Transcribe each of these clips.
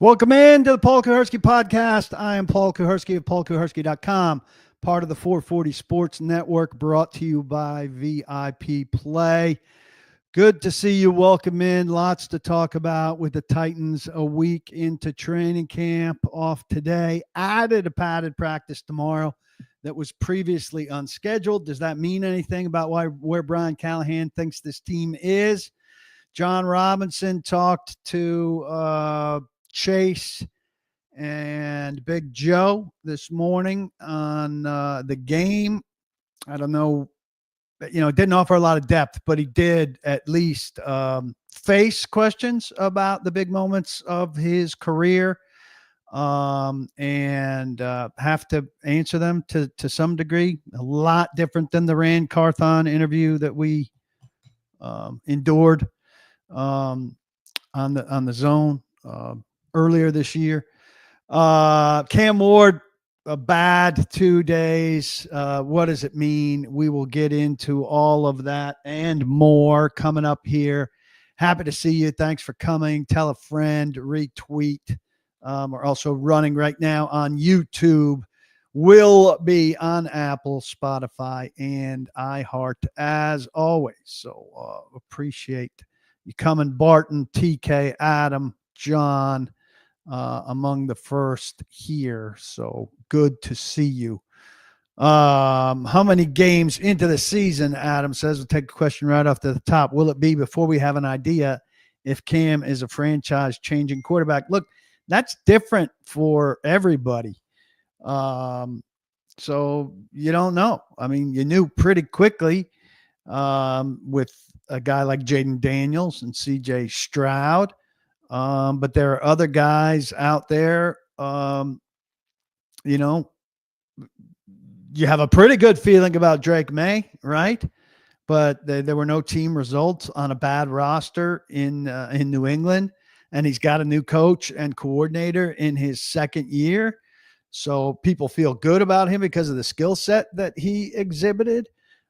Welcome in to the Paul Kuharsky podcast. I am Paul Kuharsky of paulkuharsky.com, part of the 440 Sports Network, brought to you by VIP Play. Good to see you. Welcome in. Lots to talk about with the Titans a week into training camp, off today. Added a padded practice tomorrow that was previously unscheduled. Does that mean anything about where Brian Callahan thinks this team is? John Robinson talked to Chase and Big Joe this morning on the game. I don't know, it didn't offer a lot of depth, but he did at least face questions about the big moments of his career and have to answer them to some degree. A lot different than the Rand Carthon interview that we endured on the zone earlier this year. Cam Ward, a bad 2 days. What does it mean? We will get into all of that and more coming up here. Happy to see you. Thanks for coming. Tell a friend, retweet. We're also running right now on YouTube. Will be on Apple, Spotify, and iHeart as always. So appreciate you coming. Barton, TK, Adam, John, among the first here. So good to see you. How many games into the season, Adam says? We'll take a question right off the top. Will it be before we have an idea if Cam is a franchise-changing quarterback? Look, that's different for everybody. So you don't know. I mean, you knew pretty quickly with a guy like Jaden Daniels and CJ Stroud. But there are other guys out there, you have a pretty good feeling about Drake May, right? But there were no team results on a bad roster in New England, and he's got a new coach and coordinator in his second year. So people feel good about him because of the skill set that he exhibited,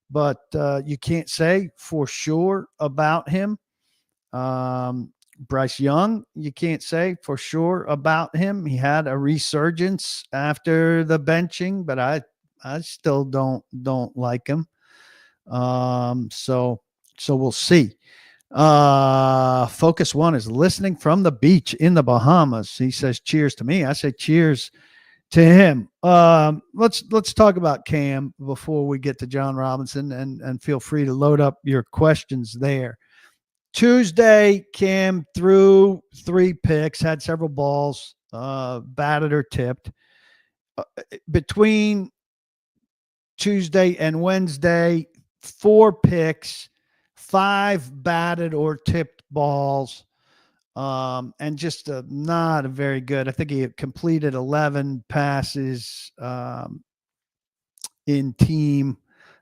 but you can't say for sure about him. Bryce Young, you can't say for sure about him. He had a resurgence after the benching, but I still don't like him. So we'll see. Focus One is listening from the beach in the Bahamas. He says cheers to me. I say cheers to him. Let's talk about Cam before we get to John Robinson, and feel free to load up your questions there. Tuesday, Cam threw 3 picks, had several balls batted or tipped. Between Tuesday and Wednesday, 4 picks, 5 batted or tipped balls, and just not a very good. I think he completed 11 passes in team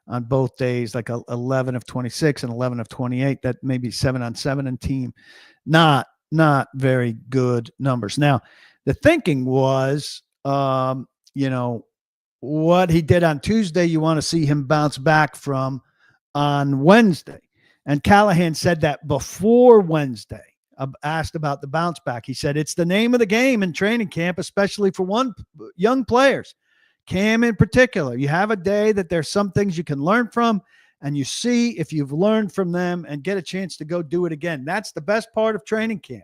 on both days, like 11 of 26 and 11 of 28. That may be 7 on 7 in team. Not very good numbers. Now, the thinking was, what he did on Tuesday, you want to see him bounce back from on Wednesday. And Callahan said that before Wednesday, asked about the bounce back. He said, it's the name of the game in training camp, especially for young players. Cam in particular, you have a day that there's some things you can learn from, and you see if you've learned from them and get a chance to go do it again. That's the best part of training camp,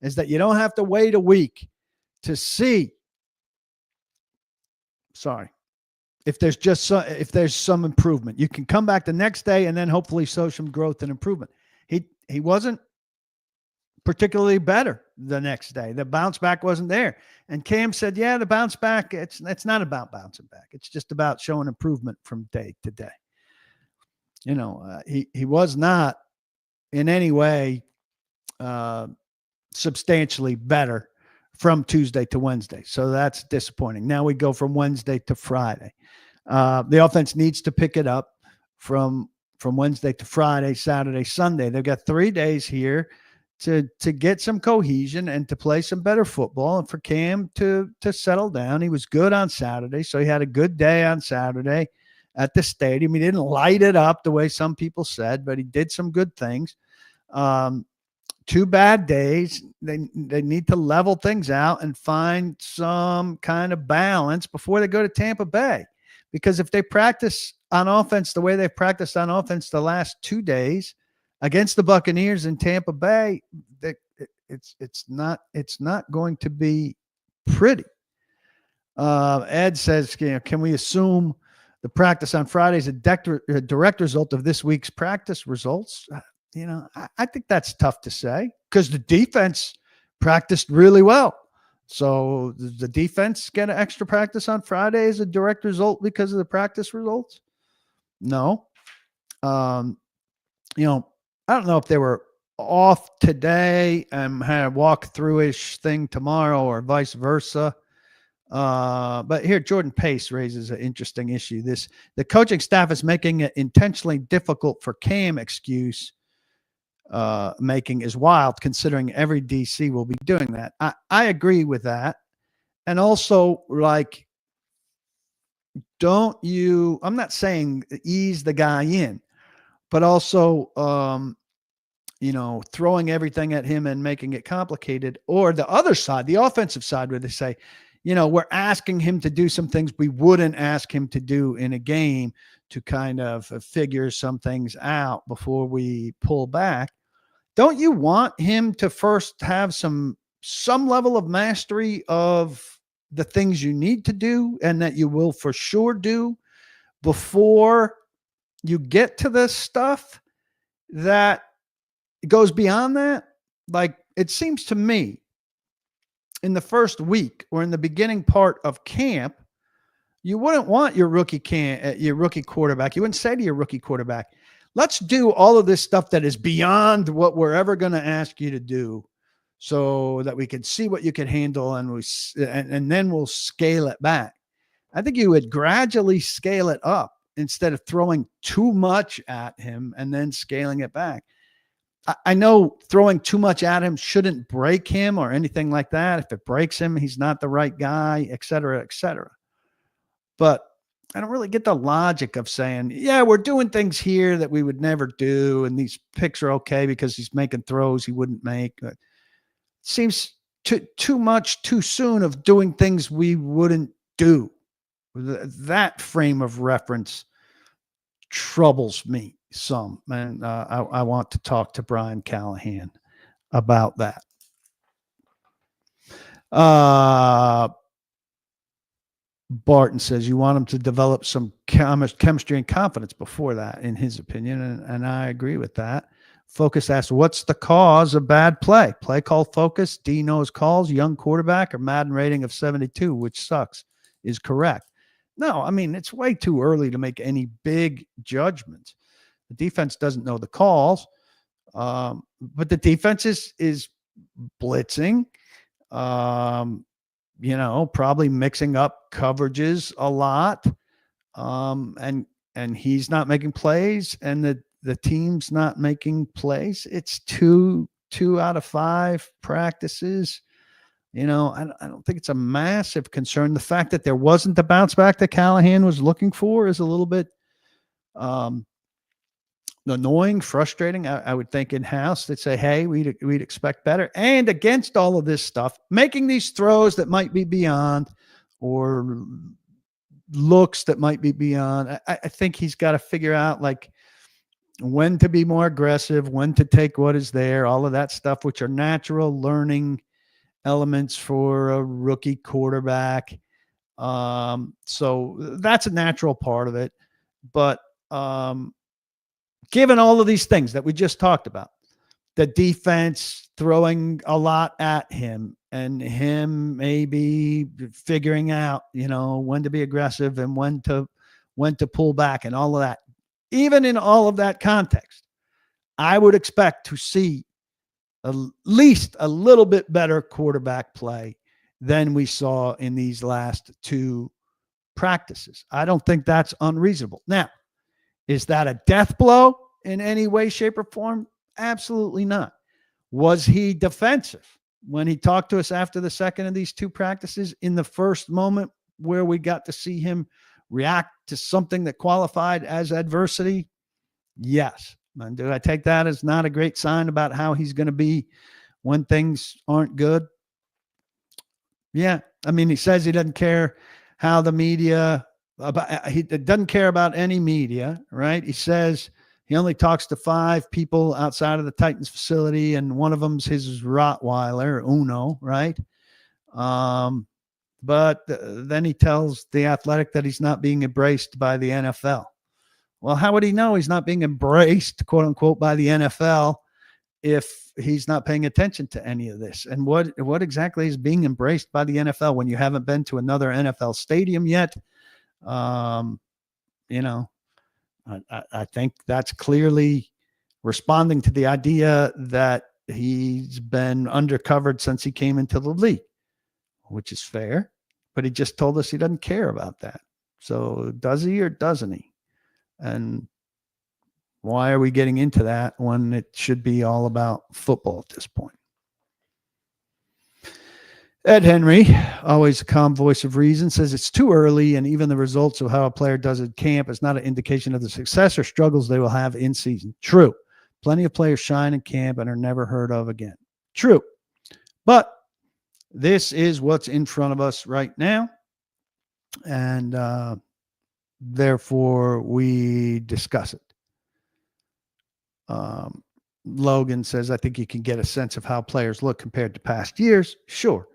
is that you don't have to wait a week to see. If there's some improvement, you can come back the next day and then hopefully show some growth and improvement. He wasn't particularly better the next day. The bounce back wasn't there. And Cam said, yeah, the bounce back, it's not about bouncing back. It's just about showing improvement from day to day. He was not in any way substantially better from Tuesday to Wednesday. So that's disappointing. Now we go from Wednesday to Friday. The offense needs to pick it up from Wednesday to Friday, Saturday, Sunday. They've got 3 days here to get some cohesion and to play some better football, and for Cam to settle down. He was good on Saturday, so he had a good day on Saturday at the stadium. He didn't light it up the way some people said, but he did some good things. 2 bad days. They need to level things out and find some kind of balance before they go to Tampa Bay. Because if they practice on offense the way they've practiced on offense the last 2 days against the Buccaneers in Tampa Bay, it's not going to be pretty. Ed says, can we assume the practice on Friday is a direct result of this week's practice results? I think that's tough to say because the defense practiced really well. So the defense get an extra practice on Friday as a direct result because of the practice results? No. I don't know if they were off today and had a walk-through-ish thing tomorrow or vice versa. But here, Jordan Pace raises an interesting issue. The coaching staff is making it intentionally difficult for Cam excuse making is wild, considering every DC will be doing that. I agree with that. And also, like, I'm not saying ease the guy in, but also, throwing everything at him and making it complicated. Or the other side, the offensive side, where they say, we're asking him to do some things we wouldn't ask him to do in a game to kind of figure some things out before we pull back. Don't you want him to first have some level of mastery of the things you need to do and that you will for sure do before you get to this stuff that goes beyond that? Like, it seems to me in the first week or in the beginning part of camp, you wouldn't want your rookie quarterback. You wouldn't say to your rookie quarterback, let's do all of this stuff that is beyond what we're ever going to ask you to do so that we can see what you can handle and then we'll scale it back. I think you would gradually scale it up instead of throwing too much at him and then scaling it back. I know throwing too much at him shouldn't break him or anything like that. If it breaks him, he's not the right guy, et cetera, et cetera. But I don't really get the logic of saying, yeah, we're doing things here that we would never do. And these picks are okay because he's making throws he wouldn't make. It seems too much too soon of doing things we wouldn't do. That frame of reference troubles me some. And I want to talk to Brian Callahan about that. Barton says you want him to develop some chemistry and confidence before that, in his opinion, and I agree with that. Focus asks, what's the cause of bad play? Play call focus, D knows calls, young quarterback, or Madden rating of 72, which sucks, is correct. No, I mean, it's way too early to make any big judgments. The defense doesn't know the calls, but the defense is blitzing. Probably mixing up coverages a lot. And he's not making plays and the team's not making plays. It's two out of 5 practices. I don't think it's a massive concern. The fact that there wasn't the bounce back that Callahan was looking for is a little bit annoying, frustrating. I would think in-house they'd say, hey, we'd expect better. And against all of this stuff, making these throws that might be beyond or looks that might be beyond, I think he's got to figure out like when to be more aggressive, when to take what is there, all of that stuff, which are natural learning elements for a rookie quarterback. So that's a natural part of it. But given all of these things that we just talked about, the defense throwing a lot at him and him maybe figuring out, when to be aggressive and when to pull back and all of that, even in all of that context, I would expect to see at least a little bit better quarterback play than we saw in these last 2 practices. I don't think that's unreasonable. Now, is that a death blow in any way, shape, or form? Absolutely not. Was he defensive when he talked to us after the second of these 2 practices in the first moment where we got to see him react to something that qualified as adversity? Yes, And do I take that as not a great sign about how he's going to be when things aren't good? Yeah. I mean, he says he doesn't care how the media about he doesn't care about any media, right? He says he only talks to 5 people outside of the Titans facility, and one of them's his Rottweiler, Uno, right? Um, but then he tells The Athletic that he's not being embraced by the NFL. Well, how would he know he's not being embraced, quote unquote, by the NFL if he's not paying attention to any of this? And what exactly is being embraced by the NFL when you haven't been to another NFL stadium yet? Um, you know, I think that's clearly responding to the idea that he's been undercovered since he came into the league, which is fair. But he just told us he doesn't care about that. So does he or doesn't he? And why are we getting into that when it should be all about football at this point? Ed Henry, always a calm voice of reason, says it's too early, and even the results of how a player does at camp is not an indication of the success or struggles they will have in season. True. Plenty of players shine in camp and are never heard of again. True. But this is what's in front of us right now, and therefore we discuss it. Logan says, I think you can get a sense of how players look compared to past years. Sure.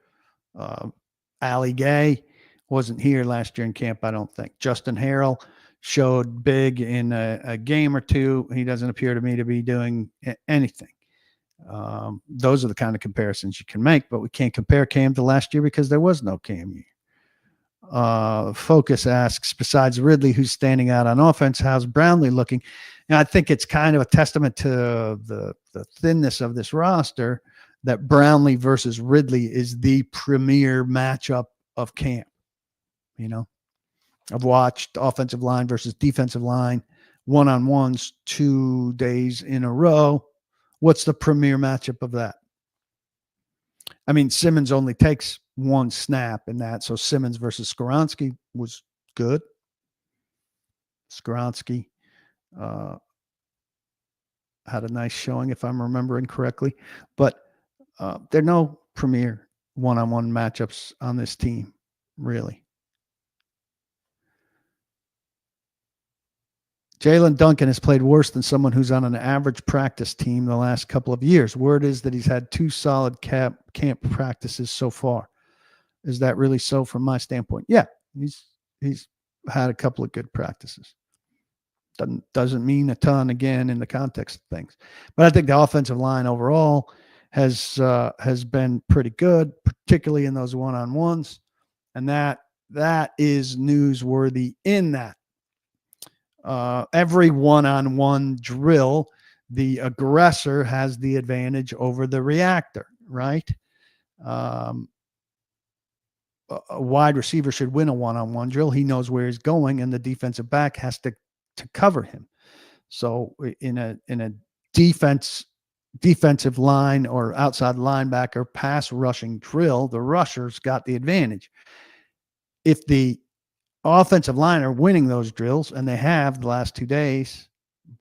Ali Gay wasn't here last year in camp, I don't think. Justin Harrell showed big in a game or two. He doesn't appear to me to be doing anything. Those are the kind of comparisons you can make, but we can't compare Cam to last year because there was no Cam year. Focus asks, besides Ridley, who's standing out on offense, how's Brownlee looking? And I think it's kind of a testament to the thinness of this roster that Brownlee versus Ridley is the premier matchup of camp. You know, I've watched offensive line versus defensive line one-on-ones 2 days in a row. What's the premier matchup of that? I mean, Simmons only takes one snap in that. So Simmons versus Kuharsky was good. Kuharsky had a nice showing, if I'm remembering correctly. But there are no premier one-on-one matchups on this team, really. Jalen Duncan has played worse than someone who's on an average practice team the last couple of years. Word is that he's had 2 solid camp practices so far. Is that really so from my standpoint? Yeah, he's had a couple of good practices. Doesn't mean a ton, again, in the context of things. But I think the offensive line overall has been pretty good, particularly in those one-on-ones. And that is newsworthy in that. Every one-on-one drill, the aggressor has the advantage over the reactor, right? A wide receiver should win a one-on-one drill. He knows where he's going, and the defensive back has to cover him. So in a defensive line or outside linebacker pass rushing drill, the rusher's got the advantage. If the offensive line are winning those drills, and they have the last 2 days,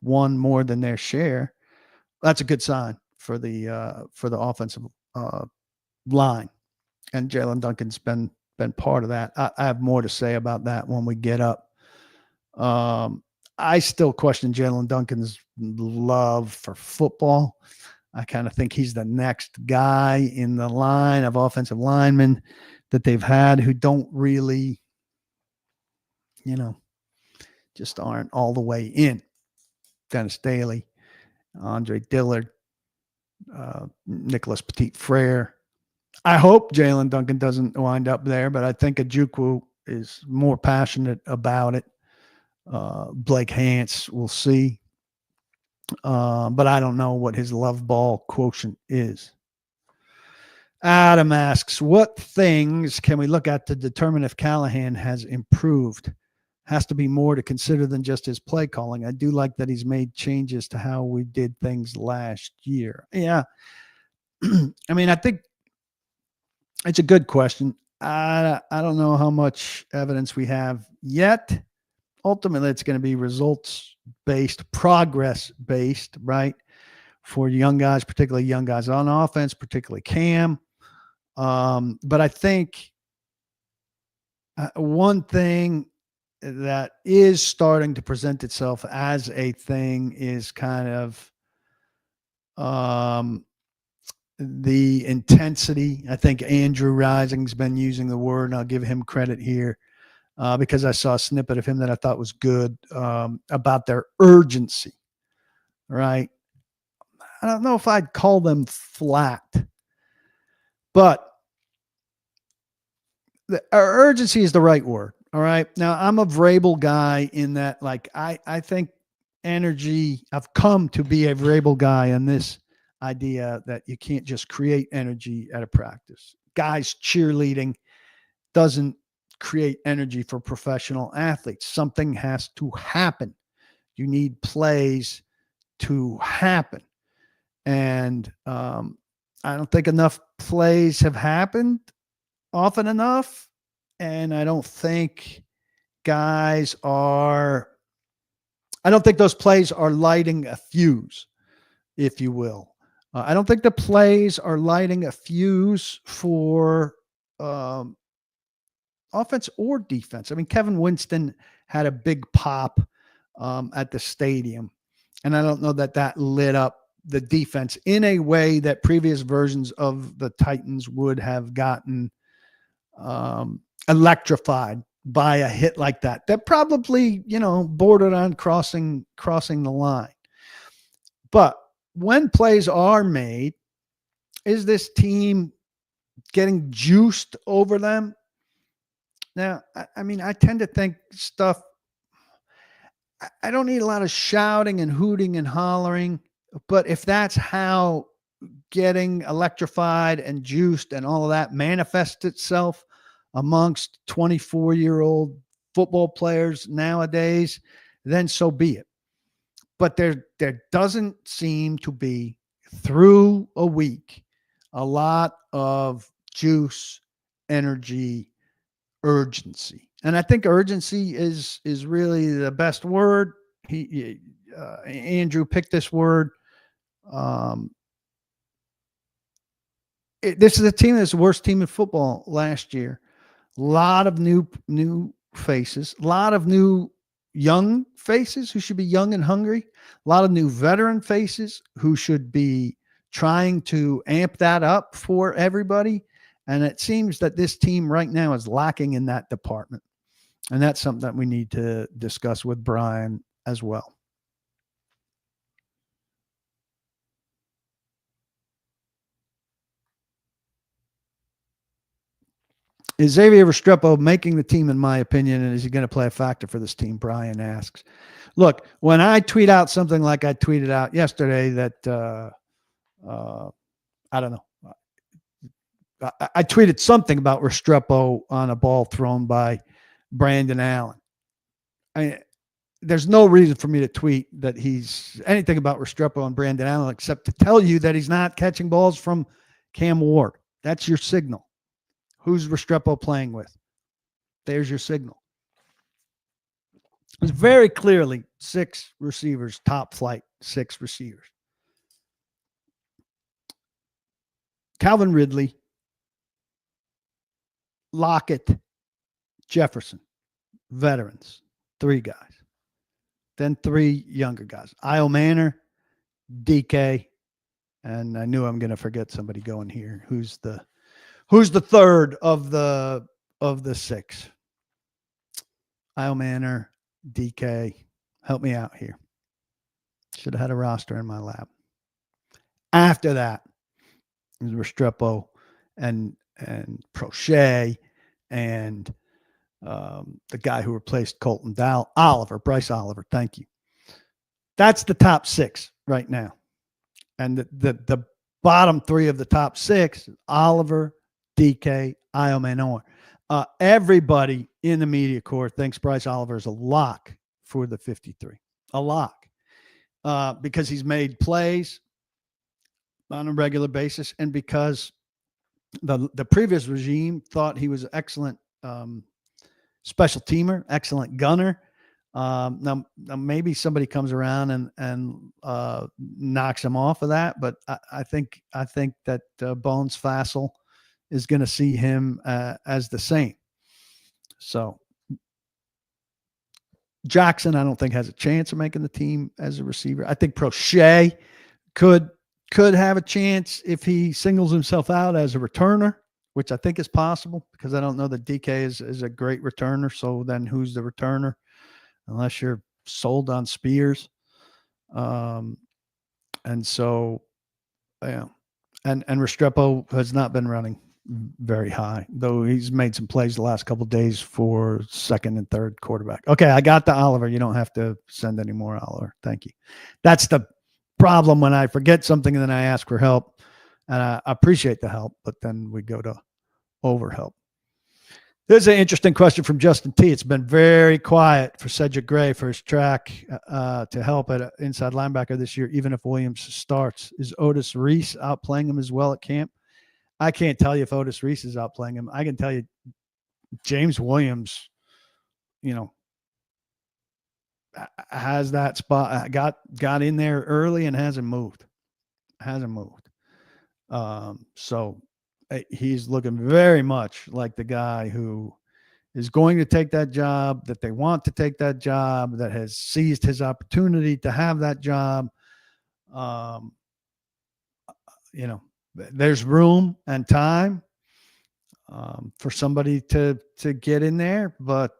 won more than their share, that's a good sign for the offensive line. And Jalen Duncan's been part of that. I have more to say about that when we get up. I still question Jalen Duncan's love for football. I kind of think he's the next guy in the line of offensive linemen that they've had who don't really, just aren't all the way in. Dennis Staley, Andre Dillard, Nicholas Petit-Frere. I hope Jalen Duncan doesn't wind up there, but I think Ojukwu is more passionate about it. Blake Hance, we'll see. But I don't know what his love ball quotient is. Adam asks, what things can we look at to determine if Callahan has improved? Has to be more to consider than just his play calling. I do like that he's made changes to how we did things last year. Yeah. I mean, I think it's a good question. I don't know how much evidence we have yet ultimately it's going to be results based, progress based, right? For young guys, particularly young guys on offense, particularly Cam. But I think one thing that is starting to present itself as a thing is kind of the intensity. I think Andrew Rising's been using the word, and I'll give him credit here because I saw a snippet of him that I thought was good about their urgency, right? I don't know if I'd call them flat, but urgency is the right word. All right. Now I'm a Vrabel guy in that, like, I think energy, I've come to be a Vrabel guy in this idea that you can't just create energy at a practice. Guys cheerleading doesn't create energy for professional athletes. Something has to happen. You need plays to happen. And I don't think enough plays have happened often enough. And I don't think guys are, I don't think those plays are lighting a fuse, if you will. I don't think the plays are lighting a fuse for offense or defense. I mean, Kevin Winston had a big pop at the stadium, and I don't know that that lit up the defense in a way that previous versions of the Titans would have gotten electrified by a hit like that. That probably, bordered on crossing the line. But when plays are made, is this team getting juiced over them? Now, I mean, I tend to think stuff. I don't need a lot of shouting and hooting and hollering, but if that's how getting electrified and juiced and all of that manifests itself amongst 24-year-old football players nowadays, then so be it. But there doesn't seem to be, through a week, a lot of juice, energy, urgency. And I think urgency is really the best word. Andrew picked this word. This is a team that's the worst team in football last year. A lot of new faces, a lot of new young faces who should be young and hungry, a lot of new veteran faces who should be trying to amp that up for everybody. And it seems that this team right now is lacking in that department. And that's something that we need to discuss with Brian as well. Is Xavier Restrepo making the team, in my opinion, and is he going to play a factor for this team? Brian asks. Look, when I tweet out something like I tweeted out yesterday that, I don't know, I tweeted something about Restrepo on a ball thrown by Brandon Allen. I mean, there's no reason for me to tweet that he's anything about Restrepo and Brandon Allen except to tell you that he's not catching balls from Cam Ward. That's your signal. Who's Restrepo playing with? There's your signal. It's very clearly 6 receivers, top flight 6 receivers. Calvin Ridley, Lockett, Jefferson, veterans, 3 guys. Then 3 younger guys. Io Manor, DK, and I knew I'm going to forget somebody going here. Who's the third of the 6? Io Manor, DK. Help me out here. Should have had a roster in my lap. After that is Restrepo and Prochet and the guy who replaced Colton Dowell, Bryce Oliver. Thank you. That's the top 6 right now. And the bottom 3 of the top 6, Oliver, DK, Io Manor. Everybody in the media corps thinks Bryce Oliver is a lock for the 53. A lock. Because he's made plays on a regular basis and because the previous regime thought he was an excellent special teamer, excellent gunner. Now maybe somebody comes around and knocks him off of that, but I think that Bones Fassel is going to see him as the same. So Jackson, I don't think has a chance of making the team as a receiver. I think Prochet could have a chance if he singles himself out as a returner, which I think is possible because I don't know that DK is a great returner. So then who's the returner? Unless you're sold on Spears. And so, yeah. And Restrepo has not been running very high, though he's made some plays the last couple of days for second and third quarterback. Okay, I got the Oliver. You don't have to send any more, Oliver. Thank you. That's the problem when I forget something and then I ask for help. And I appreciate the help, but then we go to overhelp. There's an interesting question from Justin T. It's been very quiet for Cedric Gray for his track to help at inside linebacker this year, even if Williams starts. Is Otis Reese outplaying him as well at camp? I can't tell you if Otis Reese is outplaying him. I can tell you James Williams, has that spot, got in there early and hasn't moved. So he's looking very much like the guy who is going to take that job, that they want to take that job, that has seized his opportunity to have that job. There's room and time for somebody to get in there, but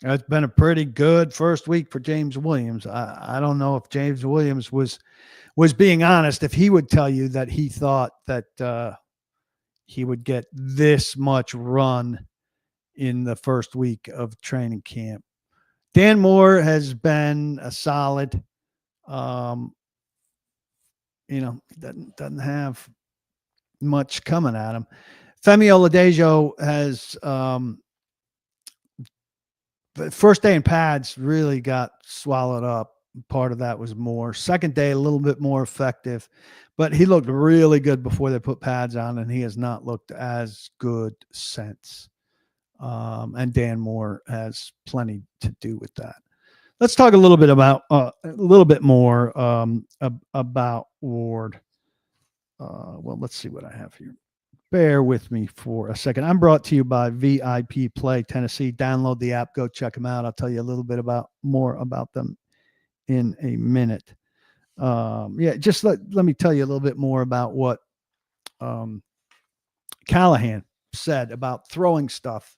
it's been a pretty good first week for James Williams. I don't know if James Williams was being honest, if he would tell you that he thought that he would get this much run in the first week of training camp. Dan Moore has been a solid, doesn't have much coming at him. Femi Oladejo has the first day in pads really got swallowed up. Part of that was Moore. Second day, a little bit more effective, but he looked really good before they put pads on, and he has not looked as good since. And Dan Moore has plenty to do with that. Let's talk a little bit about a little bit more about Ward. Well, let's see what I have here. Bear with me for a second. I'm brought to you by VIP Play Tennessee. Download the app. Go check them out. I'll tell you a little bit more about them in a minute. Just let me tell you a little bit more about what Callahan said about throwing stuff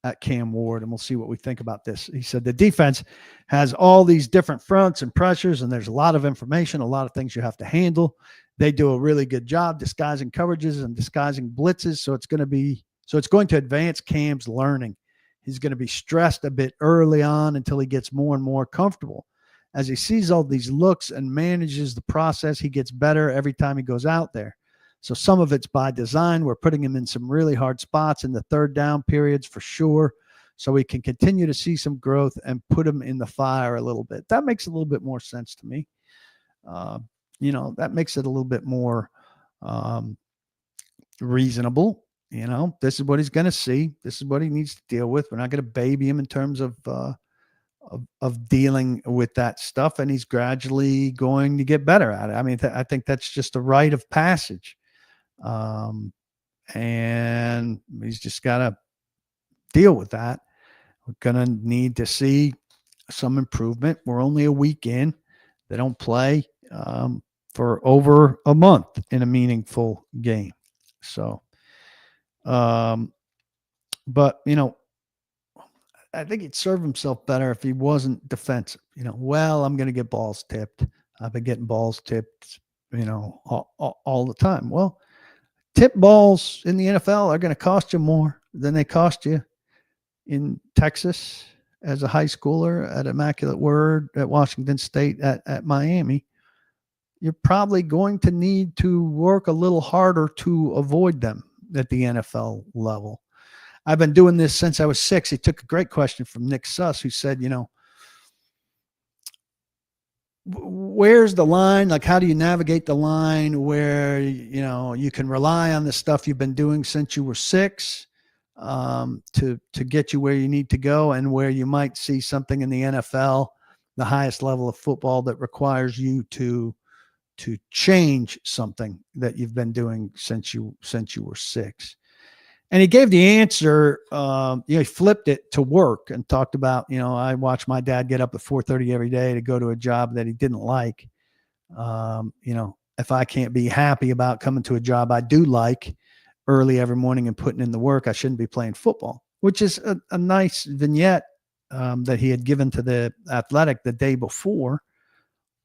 at Cam Ward, and we'll see what we think about this. He said the defense has all these different fronts and pressures, and there's a lot of information, a lot of things you have to handle. They do a really good job disguising coverages and disguising blitzes, so it's going to advance Cam's learning. He's going to be stressed a bit early on until he gets more and more comfortable. As he sees all these looks and manages the process, he gets better every time he goes out there. So some of it's by design. We're putting him in some really hard spots in the third down periods for sure, so we can continue to see some growth and put him in the fire a little bit. That makes a little bit more sense to me. That makes it a little bit more reasonable. This is what he's going to see. This is what he needs to deal with. We're not going to baby him in terms of dealing with that stuff, and he's gradually going to get better at it. I mean, I think that's just a rite of passage. And he's just got to deal with that. We're going to need to see some improvement. We're only a week in. They don't play for over a month in a meaningful game. So, but, I think he'd serve himself better if he wasn't defensive. I'm going to get balls tipped. I've been getting balls tipped, all the time. Well, tip balls in the NFL are going to cost you more than they cost you in Texas as a high schooler at Immaculate Word, at Washington State, at Miami. You're probably going to need to work a little harder to avoid them at the NFL level. I've been doing this since I was 6. He took a great question from Nick Suss, who said, where's the line? Like, how do you navigate the line where, you can rely on the stuff you've been doing since you were 6, to get you where you need to go, and where you might see something in the NFL, the highest level of football, that requires you to change something that you've been doing since you were 6. And he gave the answer. He flipped it to work and talked about, I watched my dad get up at 4:30 every day to go to a job that he didn't like. If I can't be happy about coming to a job I do like early every morning and putting in the work, I shouldn't be playing football, which is a nice vignette that he had given to the Athletic the day before.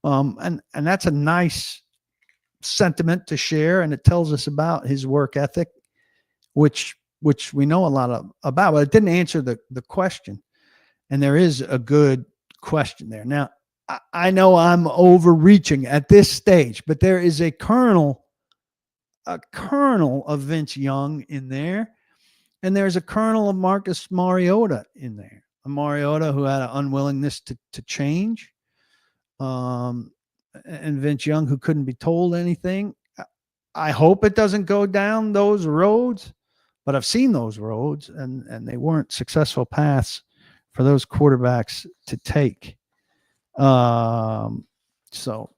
And that's a nice sentiment to share. And it tells us about his work ethic, which we know a lot about, but it didn't answer the question. And there is a good question there. Now, I know I'm overreaching at this stage, but there is a kernel of Vince Young in there, and there's a kernel of Marcus Mariota in there. A Mariota who had an unwillingness to change, and Vince Young who couldn't be told anything. I hope it doesn't go down those roads, but I've seen those roads, and they weren't successful paths for those quarterbacks to take. So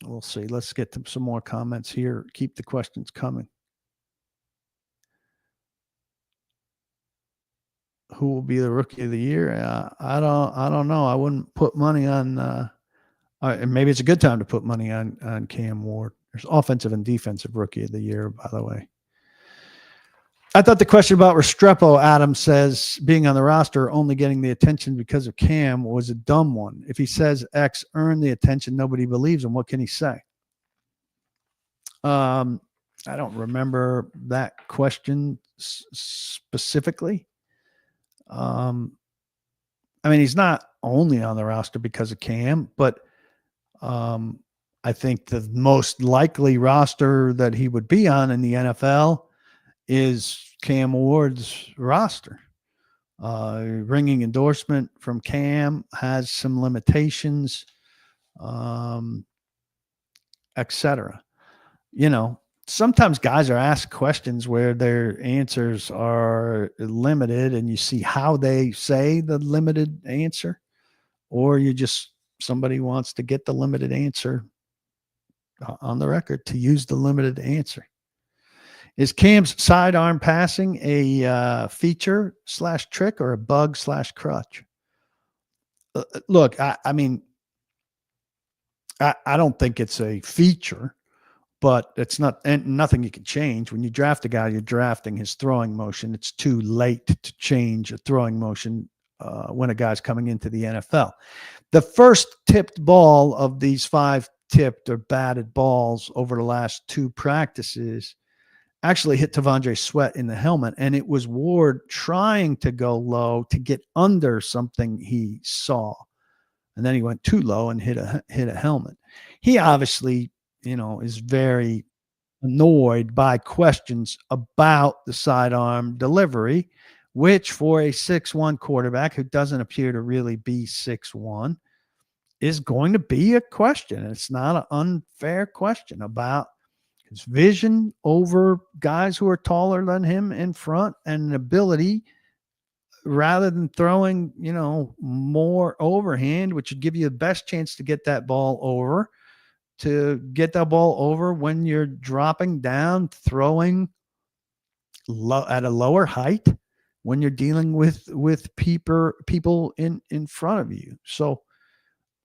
we'll see. Let's get to some more comments here. Keep the questions coming. Who will be the rookie of the year? I don't know. I wouldn't put money on. Maybe it's a good time to put money on Cam Ward. There's offensive and defensive rookie of the year, by the way. I thought the question about Restrepo, Adam says, being on the roster, only getting the attention because of Cam, was a dumb one. If he says X earned the attention, nobody believes him. What can he say? I don't remember that question specifically. I mean, he's not only on the roster because of Cam, but I think the most likely roster that he would be on in the NFL is Cam Ward's roster. Ringing endorsement from Cam has some limitations, etc. Sometimes guys are asked questions where their answers are limited, and you see how they say the limited answer, or somebody wants to get the limited answer on the record to use the limited answer. Is Cam's sidearm passing a feature / trick or a bug / crutch? Look, I mean, I don't think it's a feature, but it's not, and nothing you can change. When you draft a guy, you're drafting his throwing motion. It's too late to change a throwing motion when a guy's coming into the NFL. The first tipped ball of these 5 tipped or batted balls over the last 2 practices actually hit T'Vondre Sweat in the helmet, and it was Ward trying to go low to get under something he saw, and then he went too low and hit a helmet. He obviously, is very annoyed by questions about the sidearm delivery, which for a 6'1" quarterback who doesn't appear to really be 6'1" is going to be a question. It's not an unfair question about his vision over guys who are taller than him in front, and an ability, rather than throwing, more overhand, which would give you the best chance to get that ball over, to get that ball over when you're dropping down, throwing at a lower height, when you're dealing with people in front of you. So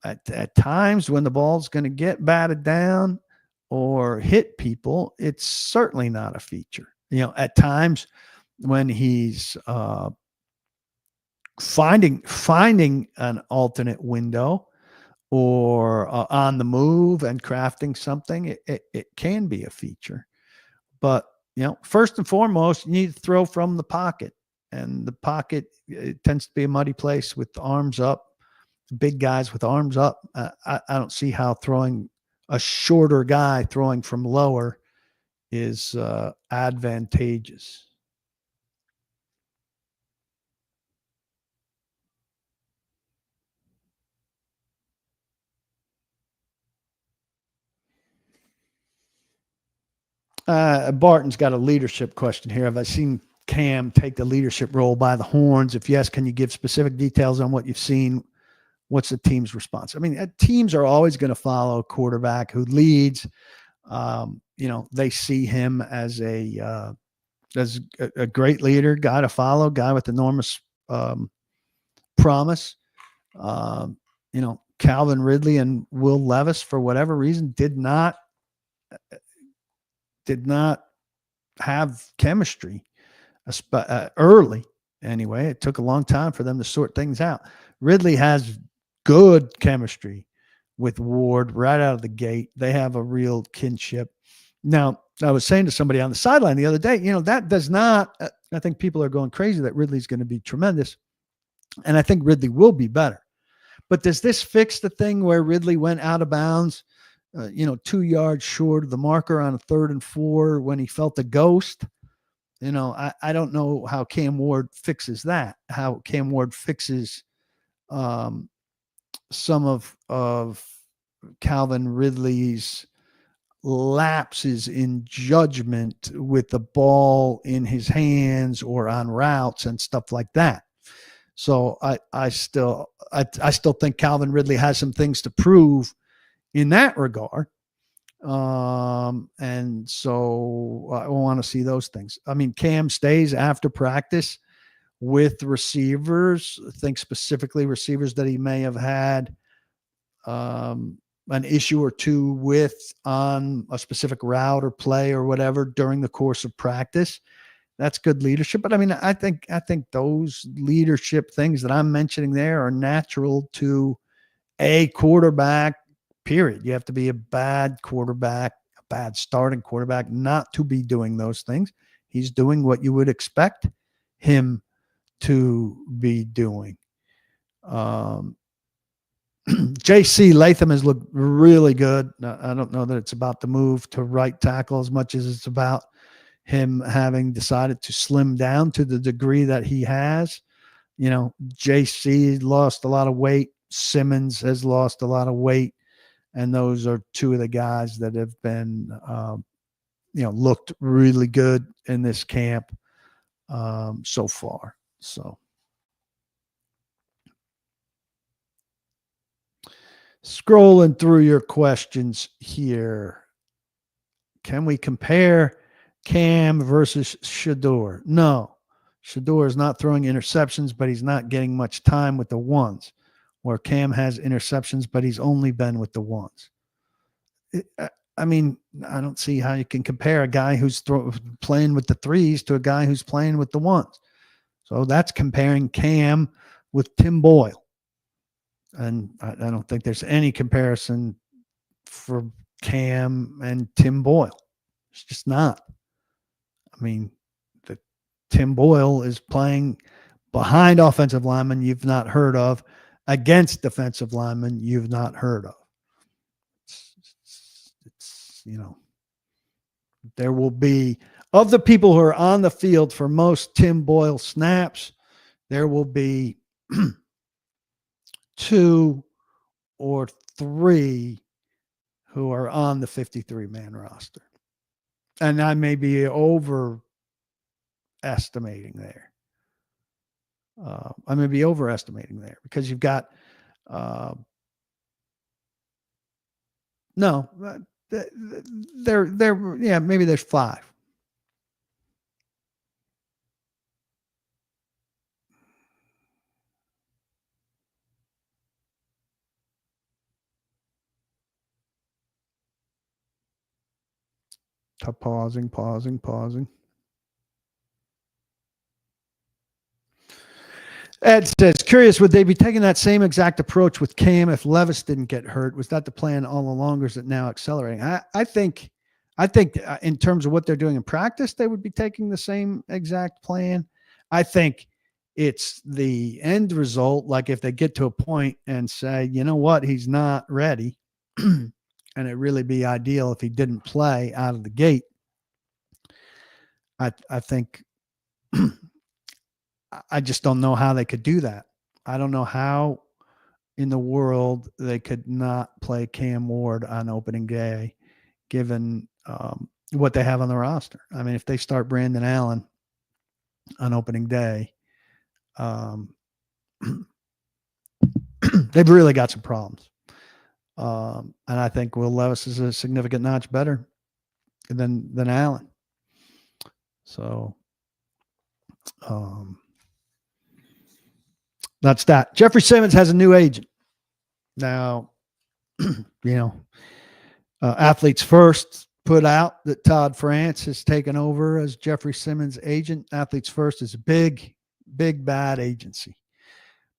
at times when the ball's going to get batted down or hit people, it's certainly not a feature. At times when he's finding an alternate window or on the move and crafting something, it can be a feature. But first and foremost, you need to throw from the pocket, and the pocket, it tends to be a muddy place with arms up. Big guys with arms up. I don't see how throwing a shorter guy throwing from lower is advantageous. Barton's got a leadership question here. Have I seen Cam take the leadership role by the horns? If yes, can you give specific details on what you've seen? What's the team's response? I mean, teams are always going to follow a quarterback who leads. They see him as a great leader, guy to follow, guy with enormous promise. Calvin Ridley and Will Levis, for whatever reason, did not have chemistry early. Anyway, it took a long time for them to sort things out. Ridley has good chemistry with Ward right out of the gate. They have a real kinship. Now, I was saying to somebody on the sideline the other day, that does not, I think people are going crazy that Ridley's going to be tremendous. And I think Ridley will be better. But does this fix the thing where Ridley went out of bounds, 2 yards short of the marker on a 3rd and 4 when he felt a ghost? I don't know how Cam Ward fixes that, how Cam Ward fixes some of Calvin Ridley's lapses in judgment with the ball in his hands or on routes and stuff like that. So I still think Calvin Ridley has some things to prove in that regard. And so I want to see those things. I mean, Cam stays after practice with receivers. I think specifically receivers that he may have had an issue or two with on a specific route or play or whatever during the course of practice. That's good leadership. But I mean, I think those leadership things that I'm mentioning there are natural to a quarterback, period. You have to be a bad quarterback, a bad starting quarterback, not to be doing those things. He's doing what you would expect him to be doing. JC Latham has looked really good. I don't know that it's about the move to right tackle as much as it's about him having decided to slim down to the degree that he has. JC lost a lot of weight. Simmons has lost a lot of weight. And those are two of the guys that have been, looked really good in this camp so far. So. Scrolling through your questions here. Can we compare Cam versus Shador? No. Shador is not throwing interceptions, but he's not getting much time with the ones. Where Cam has interceptions, but he's only been with the ones. I mean, I don't see how you can compare a guy who's playing with the threes to a guy who's playing with the ones. So that's comparing Cam with Tim Boyle. And I don't think there's any comparison for Cam and Tim Boyle. It's just not. I mean, Tim Boyle is playing behind offensive linemen you've not heard of, against defensive linemen you've not heard of. It's there will be, of the people who are on the field for most Tim Boyle snaps, there will be 2 or 3 who are on the 53-man roster. And I may be overestimating there. Because you've got maybe there's 5. Pausing. Ed says, curious, would they be taking that same exact approach with Cam if Levis didn't get hurt? Was that the plan all along, or is it now accelerating? I think in terms of what they're doing in practice, they would be taking the same exact plan. I think it's the end result. Like if they get to a point and say, you know what, he's not ready, and it'd really be ideal if he didn't play out of the gate. I think I just don't know how they could do that. I don't know how in the world they could not play Cam Ward on opening day, given what they have on the roster. I mean, if they start Brandon Allen, on opening day. They've really got some problems. And I think Will Levis is a significant notch better than Allen. So that's that. Jeffrey Simmons has a new agent. Now, Athletes First put out that Todd France has taken over as Jeffrey Simmons' agent. Athletes First is a big, bad agency.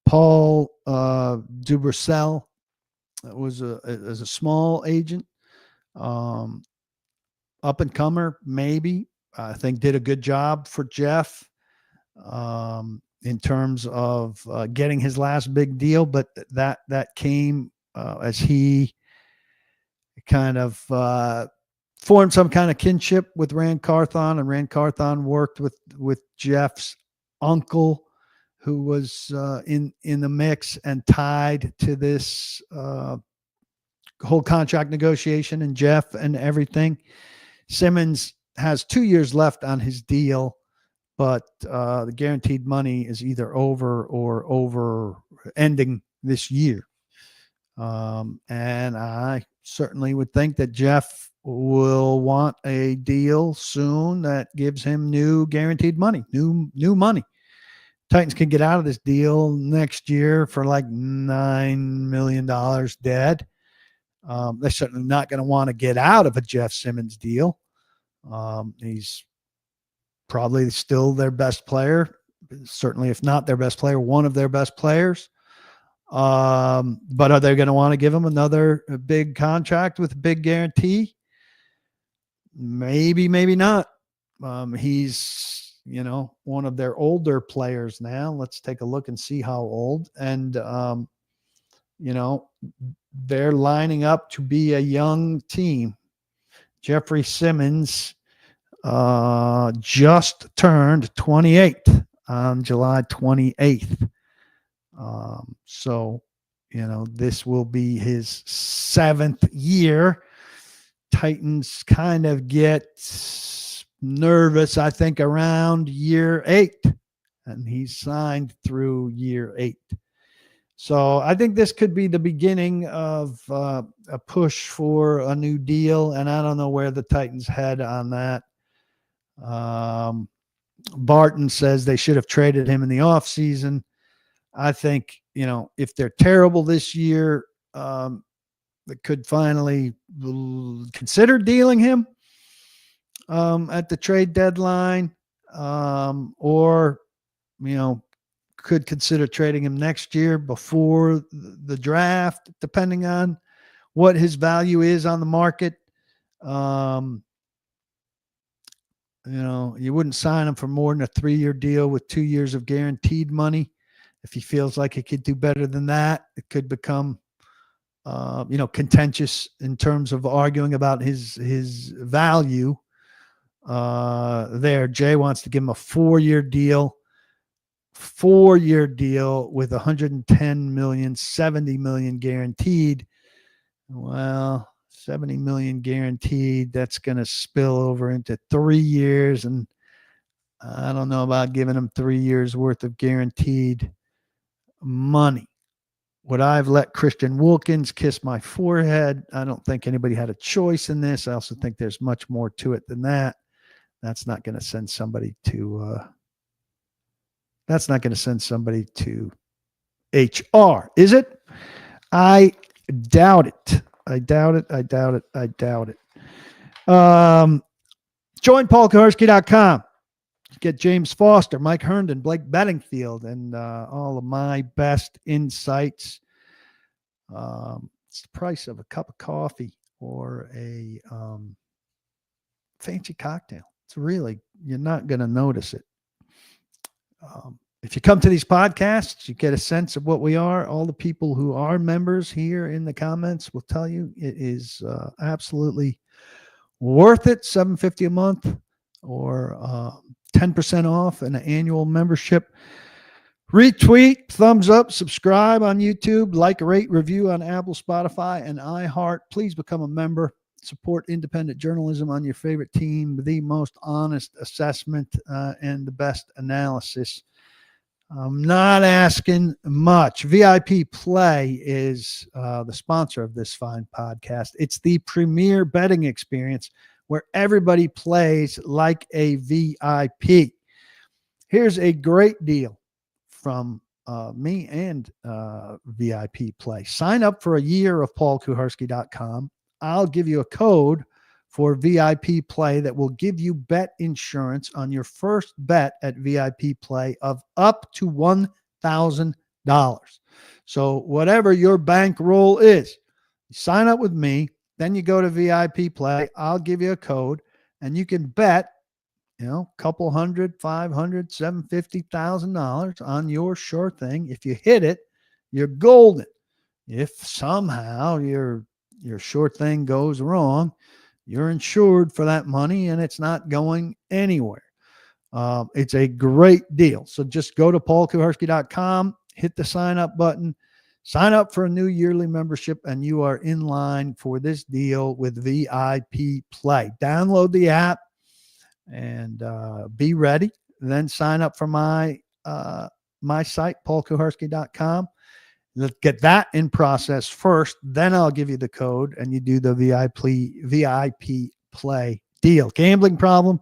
Paul Dubricel was a small agent, up and comer, maybe. I think did a good job for Jeff in terms of getting his last big deal, but that came as he kind of formed some kind of kinship with Rand Carthon, and Rand Carthon worked with Jeff's uncle, who was in the mix and tied to this whole contract negotiation and Jeff and everything. Simmons has 2 years left on his deal, but the guaranteed money is either over ending this year. And I certainly would think that Jeff will want a deal soon that gives him new guaranteed money, new money. Titans can get out of this deal next year for like $9 million dead. They're certainly not going to want to get out of a Jeff Simmons deal. He's probably still their best player, certainly if not their best player, one of their best players. But are they going to want to give him another big contract with a big guarantee? Maybe, maybe not. He's, one of their older players now. Let's take a look and see how old. And, they're lining up to be a young team. Jeffrey Simmons just turned 28 on July 28th. So, this will be his 7th year. Titans kind of get nervous, I think, around year 8, and he's signed through year 8. So I think this could be the beginning of a push for a new deal, and I don't know where the Titans head on that. Barton says they should have traded him in the offseason. I think, if they're terrible this year, they could finally consider dealing him at the trade deadline, or, could consider trading him next year before the draft, depending on what his value is on the market. You wouldn't sign him for more than a 3-year deal with 2 years of guaranteed money. If he feels like he could do better than that, it could become, contentious in terms of arguing about his value. Jay wants to give him a 4-year deal. 4-year deal with $110 million, $70 million guaranteed. Well, $70 million guaranteed, that's going to spill over into 3 years. And I don't know about giving him 3 years worth of guaranteed money. Would I have let Christian Wilkins kiss my forehead? I don't think anybody had a choice in this. I also think there's much more to it than that. That's not going to send somebody to HR, is it? I doubt it. Join PaulKuharsky.com. Get James Foster, Mike Herndon, Blake Bedingfield, and all of my best insights. It's the price of a cup of coffee or a fancy cocktail. It's really, you're not going to notice it. If you come to these podcasts, you get a sense of what we are. All the people who are members here in the comments will tell you it is absolutely worth it. $7.50 a month or 10% off an annual membership. Retweet, thumbs up, subscribe on YouTube, like, rate, review on Apple, Spotify, and iHeart. Please become a member. support independent journalism on your favorite team, the most honest assessment, and the best analysis. I'm not asking much. VIP Play is the sponsor of this fine podcast. It's the premier betting experience where everybody plays like a VIP. Here's a great deal from me and VIP Play. Sign up for a year of paulkuharsky.com. I'll give you a code for VIP Play that will give you bet insurance on your first bet at VIP Play of up to $1,000. So whatever your bankroll is, sign up with me. Then you go to VIP Play. I'll give you a code, and you can bet, a couple $100, $500, $750,000 on your sure thing. If you hit it, you're golden. If somehow your sure thing goes wrong, you're insured for that money and it's not going anywhere. It's a great deal. So just go to paulkuharsky.com, hit the sign up button, sign up for a new yearly membership, and you are in line for this deal with VIP Play. Download the app and be ready. Then sign up for my site, paulkuharsky.com. Let's get that in process first. Then I'll give you the code and you do the VIP Play deal. Gambling problem?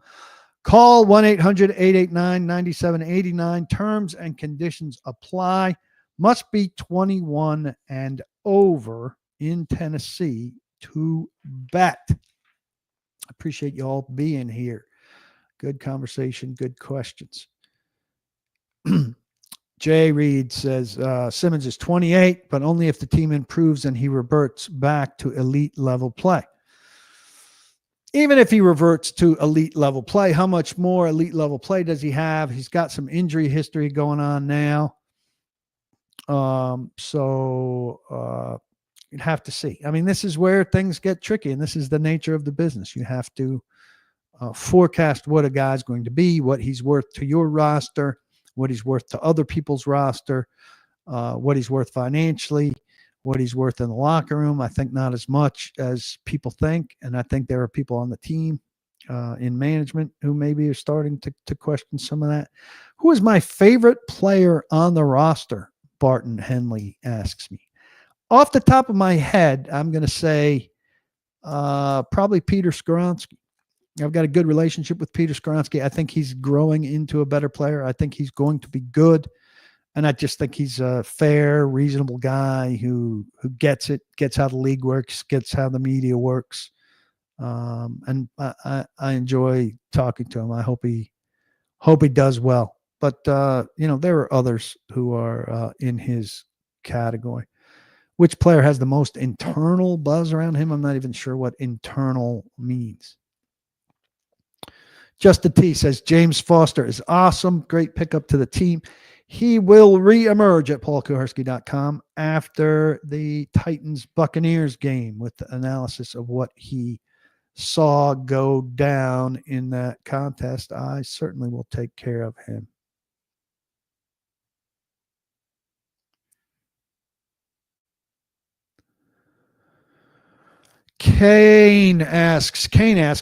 Call 1-800-889-9789. Terms and conditions apply. Must be 21 and over in Tennessee to bet. Appreciate you all being here. Good conversation, good questions. Jay Reed says Simmons is 28, but only if the team improves and he reverts back to elite level play. Even if he reverts to elite level play, how much more elite level play does he have? He's got some injury history going on now. So you'd have to see. I mean, this is where things get tricky, and this is the nature of the business. You have to forecast what a guy's going to be, what he's worth to your roster, what he's worth to other people's roster, what he's worth financially, what he's worth in the locker room. I think not as much as people think. And I think there are people on the team in management who maybe are starting to question some of that. Who is my favorite player on the roster? Barton Henley asks me. Off the top of my head, I'm going to say probably Peter Skoronsky. I've got a good relationship with Peter Skoronsky. I think he's growing into a better player. I think he's going to be good. And I just think he's a fair, reasonable guy who gets it, gets how the league works, gets how the media works. And I enjoy talking to him. I hope he does well. But, there are others who are in his category. Which player has the most internal buzz around him? I'm not even sure what internal means. Justin T says, James Foster is awesome. Great pickup to the team. He will reemerge at paulkuharsky.com after the Titans-Buccaneers game with the analysis of what he saw go down in that contest. I certainly will take care of him. Kane asks,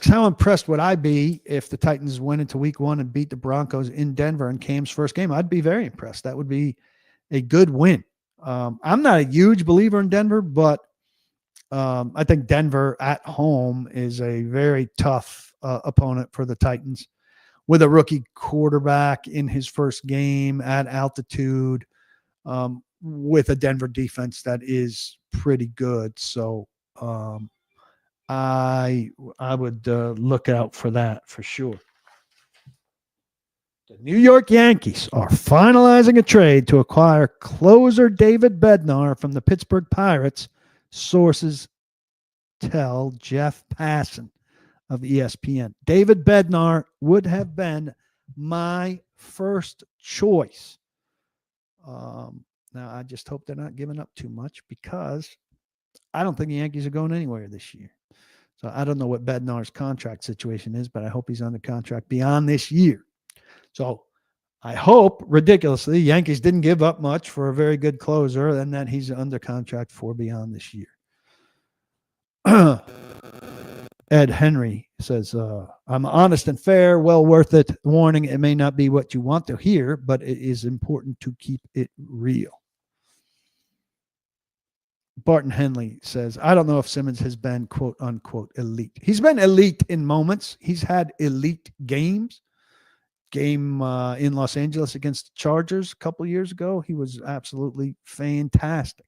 how impressed would I be if the Titans went into week 1 and beat the Broncos in Denver in Cam's first game? I'd be very impressed. That would be a good win. I'm not a huge believer in Denver, but I think Denver at home is a very tough opponent for the Titans with a rookie quarterback in his first game at altitude with a Denver defense that is pretty good. So, I would look out for that for sure. The New York Yankees are finalizing a trade to acquire closer David Bednar from the Pittsburgh Pirates, sources tell Jeff Passan of ESPN. David Bednar would have been my first choice. Now, I just hope they're not giving up too much because I don't think the Yankees are going anywhere this year. So I don't know what Bednar's contract situation is, but I hope he's under contract beyond this year. So I hope, ridiculously, Yankees didn't give up much for a very good closer and that he's under contract for beyond this year. Ed Henry says, I'm honest and fair, well worth it. Warning, it may not be what you want to hear, but it is important to keep it real. Barton Henley says, I don't know if Simmons has been quote unquote elite. He's been elite in moments. He's had elite games. Game in Los Angeles against the Chargers a couple years ago, he was absolutely fantastic.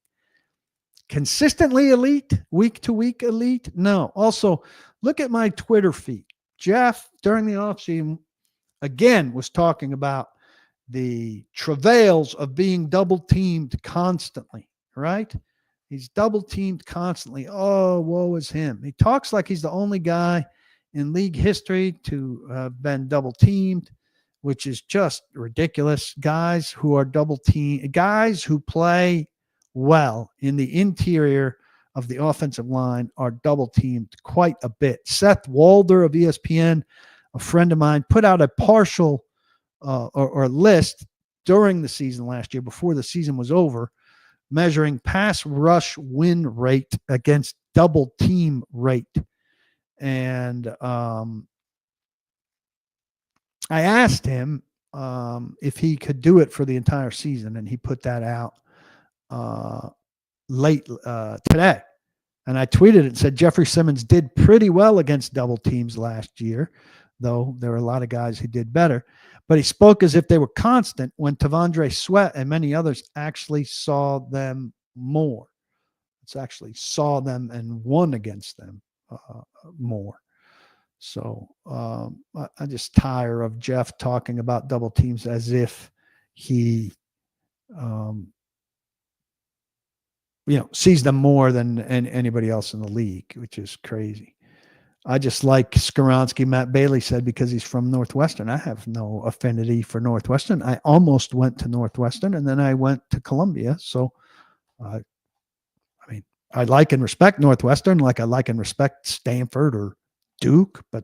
Consistently elite, week to week elite? No. Also, look at my Twitter feed. Jeff, during the offseason, again, was talking about the travails of being double teamed constantly, right? He's double teamed constantly. Oh, woe is him. He talks like he's the only guy in league history to have been double teamed, which is just ridiculous. Guys who are double teamed, guys who play well in the interior of the offensive line are double teamed quite a bit. Seth Walder of ESPN, a friend of mine, put out a partial or list during the season last year before the season was over, measuring pass rush win rate against double team rate. And I asked him if he could do it for the entire season, and he put that out late today. And I tweeted it and said Jeffrey Simmons did pretty well against double teams last year, though there were a lot of guys who did better. But he spoke as if they were constant when Tavondre Sweat and many others actually saw them more. It's actually saw them and won against them more. So I just tire of Jeff talking about double teams as if he sees them more than anybody else in the league, which is crazy. I just like Skoronski, Matt Bailey said, because he's from Northwestern. I have no affinity for Northwestern. I almost went to Northwestern, and then I went to Columbia. So, I like and respect Northwestern, like I like and respect Stanford or Duke, but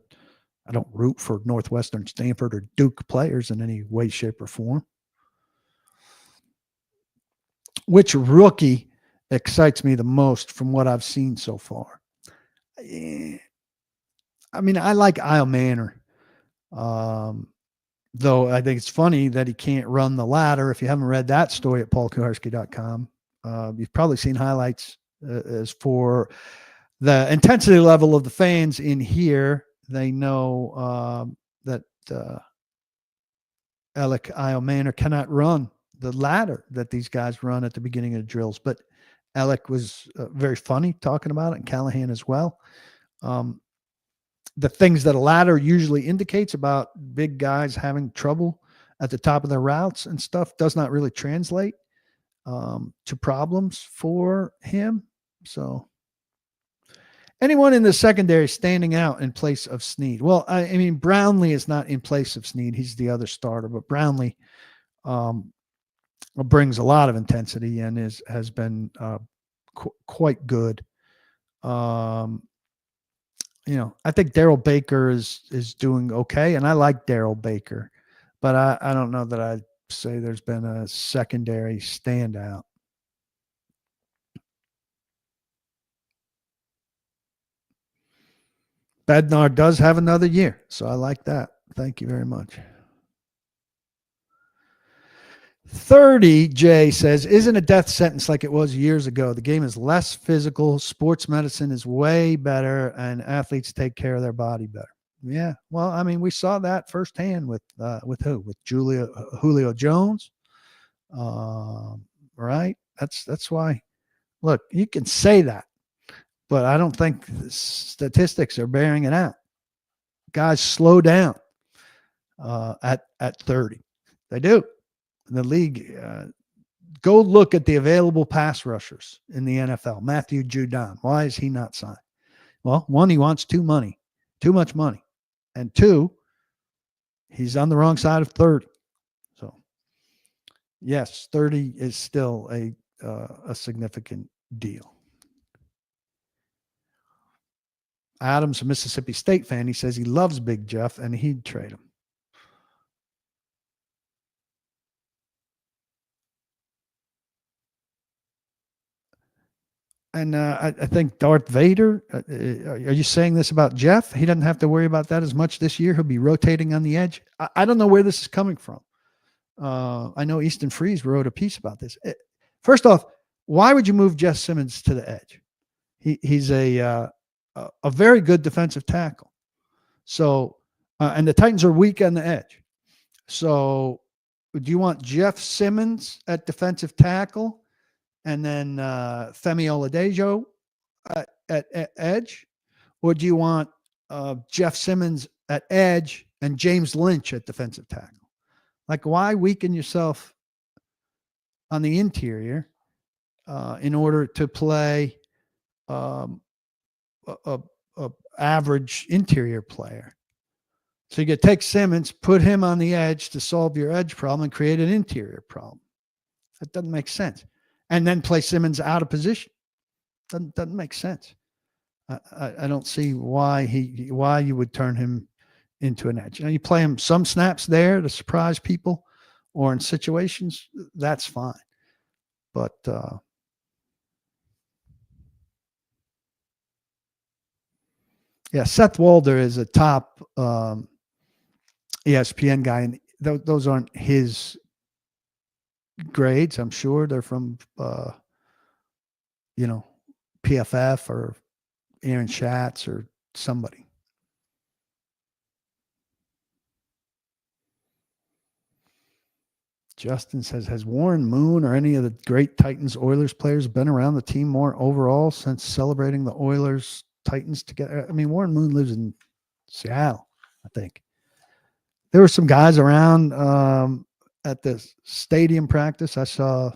I don't root for Northwestern, Stanford, or Duke players in any way, shape, or form. Which rookie excites me the most from what I've seen so far? I mean, I like Isle Manor, though I think it's funny that he can't run the ladder. If you haven't read that story at paulkuharsky.com, you've probably seen highlights as for the intensity level of the fans in here. They know that Alec Isle Manor cannot run the ladder that these guys run at the beginning of the drills. But Alec was very funny talking about it, and Callahan as well. The things that a ladder usually indicates about big guys having trouble at the top of their routes and stuff does not really translate to problems for him. So anyone in the secondary standing out in place of Snead? Well, I mean, Brownlee is not in place of Snead. He's the other starter, but Brownlee brings a lot of intensity and has been quite good. I think Daryl Baker is doing okay, and I like Daryl Baker, but I don't know that I'd say there's been a secondary standout. Bednar does have another year, so I like that. Thank you very much. 30, Jay says, isn't a death sentence like it was years ago. The game is less physical. Sports medicine is way better, and athletes take care of their body better. Yeah. Well, I mean, we saw that firsthand with who? With Julio Jones. Right. That's why. Look, you can say that, but I don't think the statistics are bearing it out. Guys slow down at 30. They do. The league, go look at the available pass rushers in the NFL. Matthew Judon. Why is he not signed? Well, one, he wants too much money. And two, he's on the wrong side of 30. So, yes, 30 is still a significant deal. Adam's a Mississippi State fan. He says he loves Big Jeff and he'd trade him. And I think Darth Vader, are you saying this about Jeff? He doesn't have to worry about that as much this year. He'll be rotating on the edge. I don't know where this is coming from. I know Easton Freeze wrote a piece about this. First off, why would you move Jeff Simmons to the edge? He's a very good defensive tackle. So, and the Titans are weak on the edge. So, do you want Jeff Simmons at defensive tackle and then Femi Oladejo at edge? Or do you want Jeff Simmons at edge and James Lynch at defensive tackle? Like, why weaken yourself on the interior in order to play a average interior player? So you could take Simmons, put him on the edge to solve your edge problem and create an interior problem. That doesn't make sense. And then play Simmons out of position. Doesn't make sense. I don't see why you would turn him into an edge. You play him some snaps there to surprise people, or in situations, that's fine. But yeah, Seth Walder is a top ESPN guy, and those aren't his grades. I'm sure they're from PFF or Aaron Schatz or somebody. Justin says, has Warren Moon or any of the great Titans Oilers players been around the team more overall since celebrating the Oilers Titans together? I mean, Warren Moon lives in Seattle, I think. There were some guys around at the stadium practice. I saw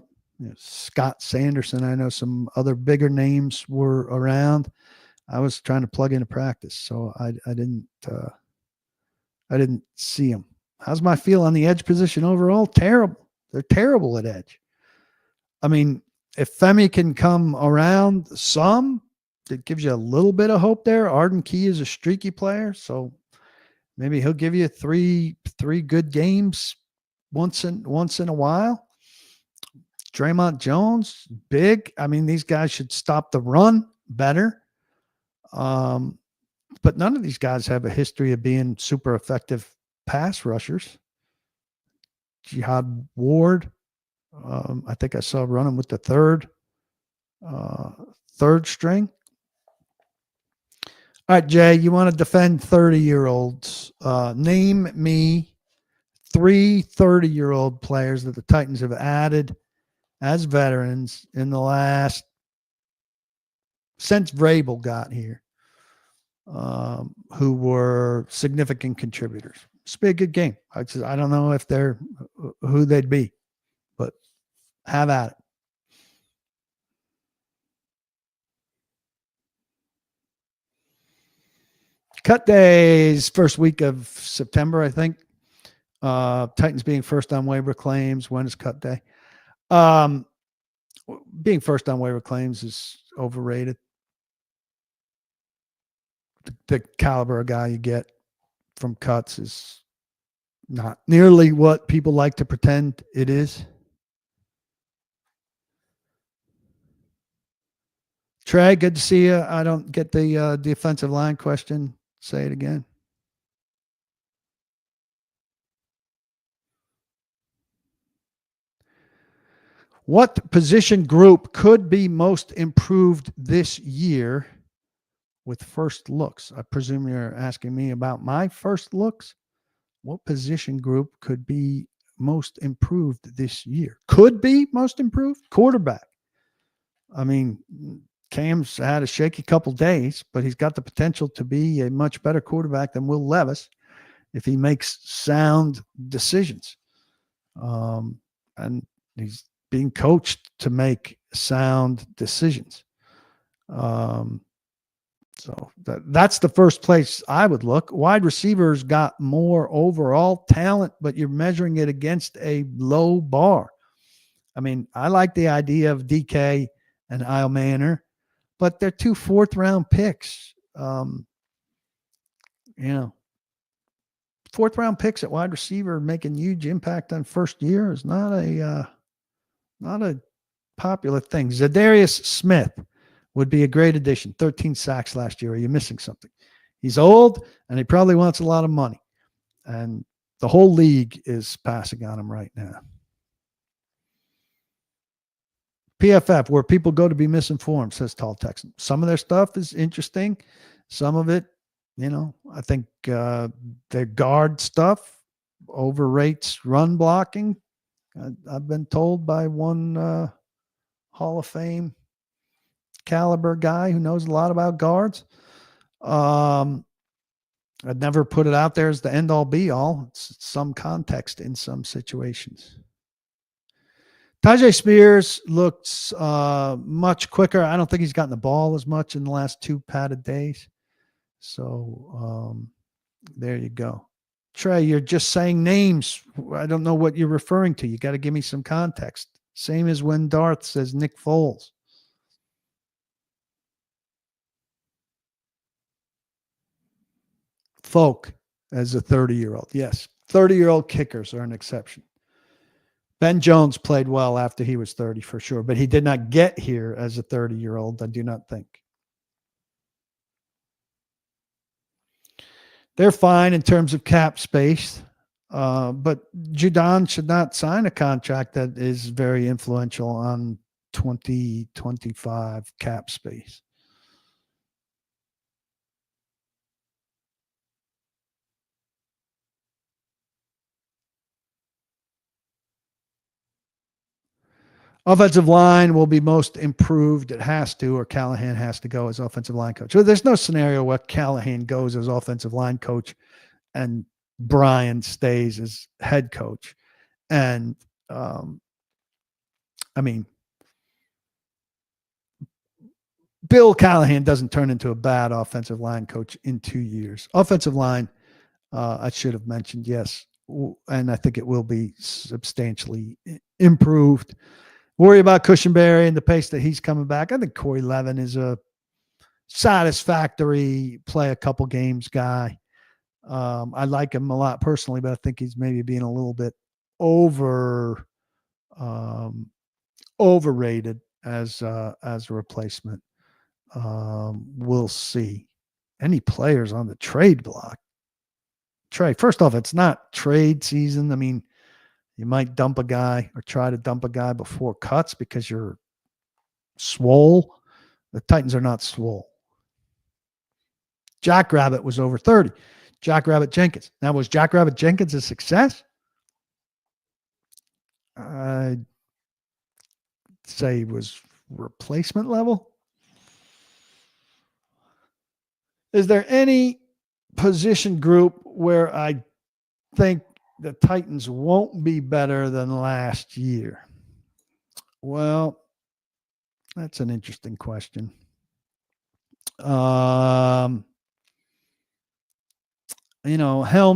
Scott Sanderson. I know some other bigger names were around. I was trying to plug into practice, so I didn't see him. How's my feel on the edge position overall? Terrible. They're terrible at edge. I mean, if Femi can come around some, it gives you a little bit of hope there. Arden Key is a streaky player, so maybe he'll give you three good games once in a while. Draymond Jones, big. I mean, these guys should stop the run better. But none of these guys have a history of being super effective pass rushers. Jihad Ward, I think I saw running with the third string. All right, Jay, you want to defend 30-year-olds. Name me 3 30-year-old players that the Titans have added as veterans in the last, since Vrabel got here, who were significant contributors. It's be a good game. I don't know if they're who they'd be, but have at it. Cut days, first week of September, I think. Titans being first on waiver claims. When is cut day? Being first on waiver claims is overrated. The caliber of guy you get from cuts is not nearly what people like to pretend it is. Trey, good to see you. I don't get the defensive line question. Say it again. What position group could be most improved this year with first looks? I presume you're asking me about my first looks. What position group could be most improved this year? Could be most improved? Quarterback. I mean, Cam's had a shaky couple days, but he's got the potential to be a much better quarterback than Will Levis if he makes sound decisions. And he's being coached to make sound decisions. So that's the first place I would look. Wide receivers got more overall talent, but you're measuring it against a low bar. I mean, I like the idea of DK and Isle Manor, but they're 2 4th-round picks. Fourth round picks at wide receiver making huge impact on first year is not a popular thing. Zadarius Smith would be a great addition. 13 sacks last year. Are you missing something? He's old and he probably wants a lot of money. And the whole league is passing on him right now. PFF, where people go to be misinformed, says Tall Texan. Some of their stuff is interesting. Some of it, I think their guard stuff overrates run blocking. I've been told by one Hall of Fame caliber guy who knows a lot about guards. I'd never put it out there as the end all be all. It's some context in some situations. Tajay Spears looks much quicker. I don't think he's gotten the ball as much in the last 2 padded days. So there you go. Trey, you're just saying names. I don't know what you're referring to. You got to give me some context. Same as when Darth says Nick Foles. Folk as a 30-year-old. Yes, 30-year-old kickers are an exception. Ben Jones played well after he was 30 for sure, but he did not get here as a 30-year-old, I do not think. They're fine in terms of cap space, but Judon should not sign a contract that is very influential on 2025 cap space. Offensive line will be most improved. It has to, or Callahan has to go as offensive line coach. So there's no scenario where Callahan goes as offensive line coach and Brian stays as head coach. And I mean, Bill Callahan doesn't turn into a bad offensive line coach in 2 years. Offensive line, I should have mentioned, yes. And I think it will be substantially improved. Worry about Cushenberry and the pace that he's coming back. I think Corey Levin is a satisfactory play a couple games guy. I like him a lot personally, but I think he's maybe being a little bit overrated as a replacement. We'll see. Any players on the trade block? Trey, first off, it's not trade season. I mean, you might dump a guy or try to dump a guy before cuts because you're swole. The Titans are not swole. Jackrabbit was over 30. Jackrabbit Jenkins. Now, was Jackrabbit Jenkins a success? I'd say he was replacement level. Is there any position group where I think the Titans won't be better than last year? Well, that's an interesting question. Helm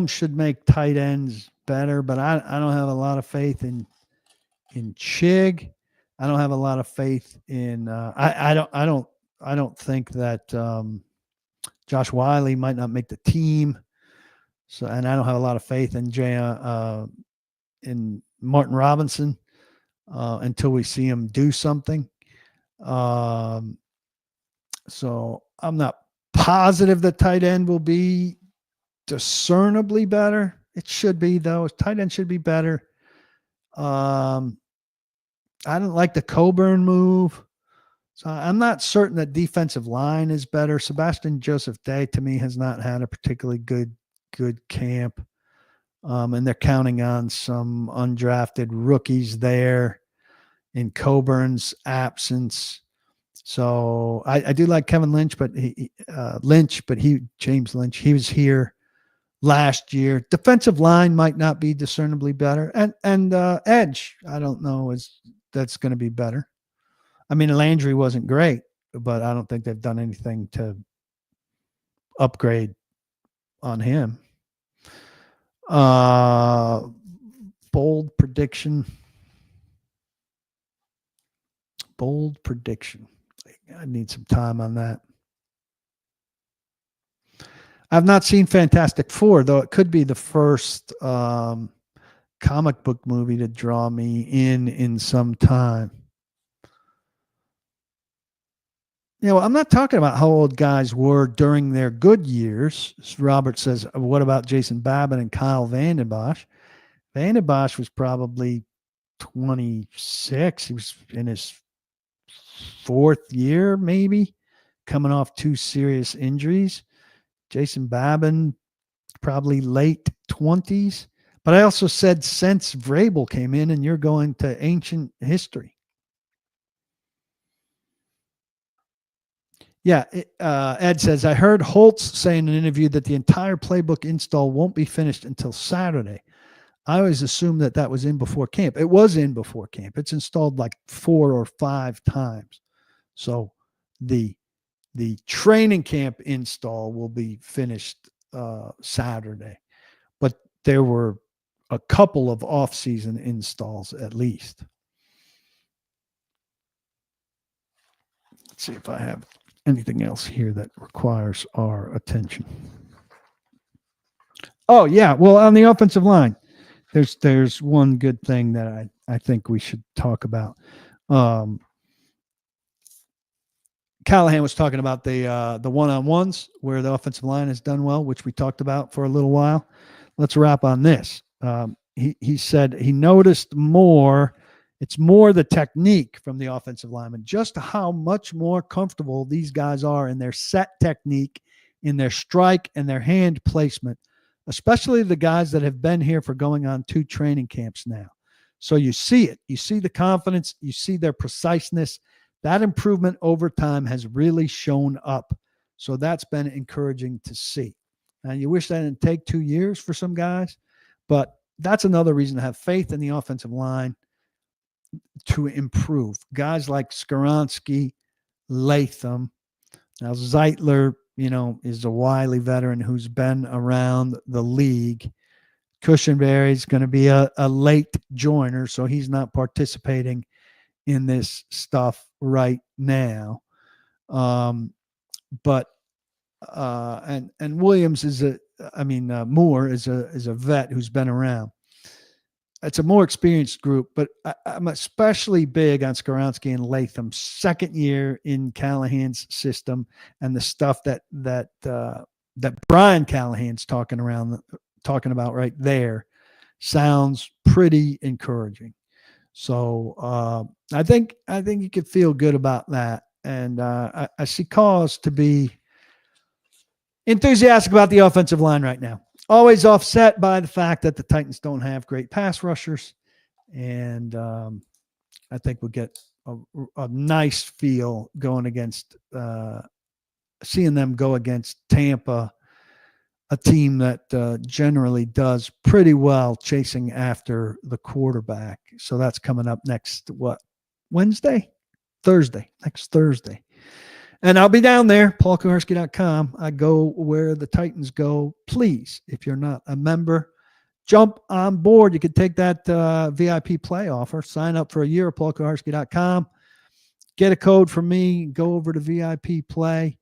should make tight ends better, but I don't have a lot of faith in Chig. I don't have a lot of faith in I don't think that Josh Wiley might not make the team. So, and I don't have a lot of faith in in Martin Robinson until we see him do something. So I'm not positive that tight end will be discernibly better. It should be, though. Tight end should be better. I don't like the Coburn move. So I'm not certain that defensive line is better. Sebastian Joseph Day, to me, has not had a particularly good camp. And they're counting on some undrafted rookies there in Coburn's absence. So I do like Kevin Lynch, but James Lynch, he was here last year. Defensive line might not be discernibly better. And edge, I don't know that's going to be better. I mean, Landry wasn't great, but I don't think they've done anything to upgrade on him. Bold prediction. I need some time on that. I've not seen Fantastic Four, though it could be the first comic book movie to draw me in some time. I'm not talking about how old guys were during their good years. Robert says, what about Jason Babbitt and Kyle Vandenbosch? Vandenbosch was probably 26. He was in his fourth year, maybe, coming off two serious injuries. Jason Babin, probably late 20s. But I also said since Vrabel came in, and you're going to ancient history. Yeah, Ed says, I heard Holtz say in an interview that the entire playbook install won't be finished until Saturday. I always assumed that that was in before camp. It was in before camp. It's installed like 4 or 5 times. So the training camp install will be finished Saturday. But there were a couple of off-season installs at least. Let's see if I have anything else here that requires our attention. Oh, yeah. Well, on the offensive line, there's one good thing that I think we should talk about. Callahan was talking about the one-on-ones where the offensive line has done well, which we talked about for a little while. Let's wrap on this. He said he noticed more. It's more the technique from the offensive lineman, just how much more comfortable these guys are in their set technique, in their strike and their hand placement, especially the guys that have been here for going on 2 training camps now. So you see it. You see the confidence. You see their preciseness. That improvement over time has really shown up. So that's been encouraging to see. Now, you wish that didn't take 2 years for some guys, but that's another reason to have faith in the offensive line to improve. Guys like Skoronski, Latham. Now, Zeitler, is a wily veteran who's been around the league. Cushenberry's going to be a late joiner, so he's not participating in this stuff right now. But Williams Moore is a vet who's been around. It's a more experienced group, but I'm especially big on Skoronski and Latham's second year in Callahan's system, and the stuff that Brian Callahan's talking about right there sounds pretty encouraging. So I think you could feel good about that, and I see cause to be enthusiastic about the offensive line right now. Always offset by the fact that the Titans don't have great pass rushers, and I think we'll get a nice feel going against seeing them go against Tampa, a team that generally does pretty well chasing after the quarterback. So that's coming up next, Thursday, next Thursday. And I'll be down there, paulkuharsky.com. I go where the Titans go. Please, if you're not a member, jump on board. You could take that VIP play offer. Sign up for a year at paulkuharsky.com. Get a code from me. Go over to VIP play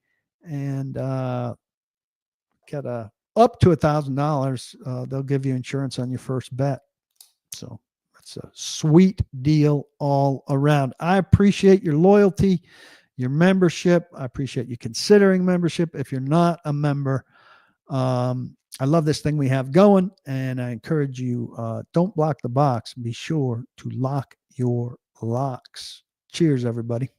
and get up to $1,000. They'll give you insurance on your first bet. So that's a sweet deal all around. I appreciate your loyalty, your membership. I appreciate you considering membership. If you're not a member, I love this thing we have going, and I encourage you, don't block the box. Be sure to lock your locks. Cheers, everybody.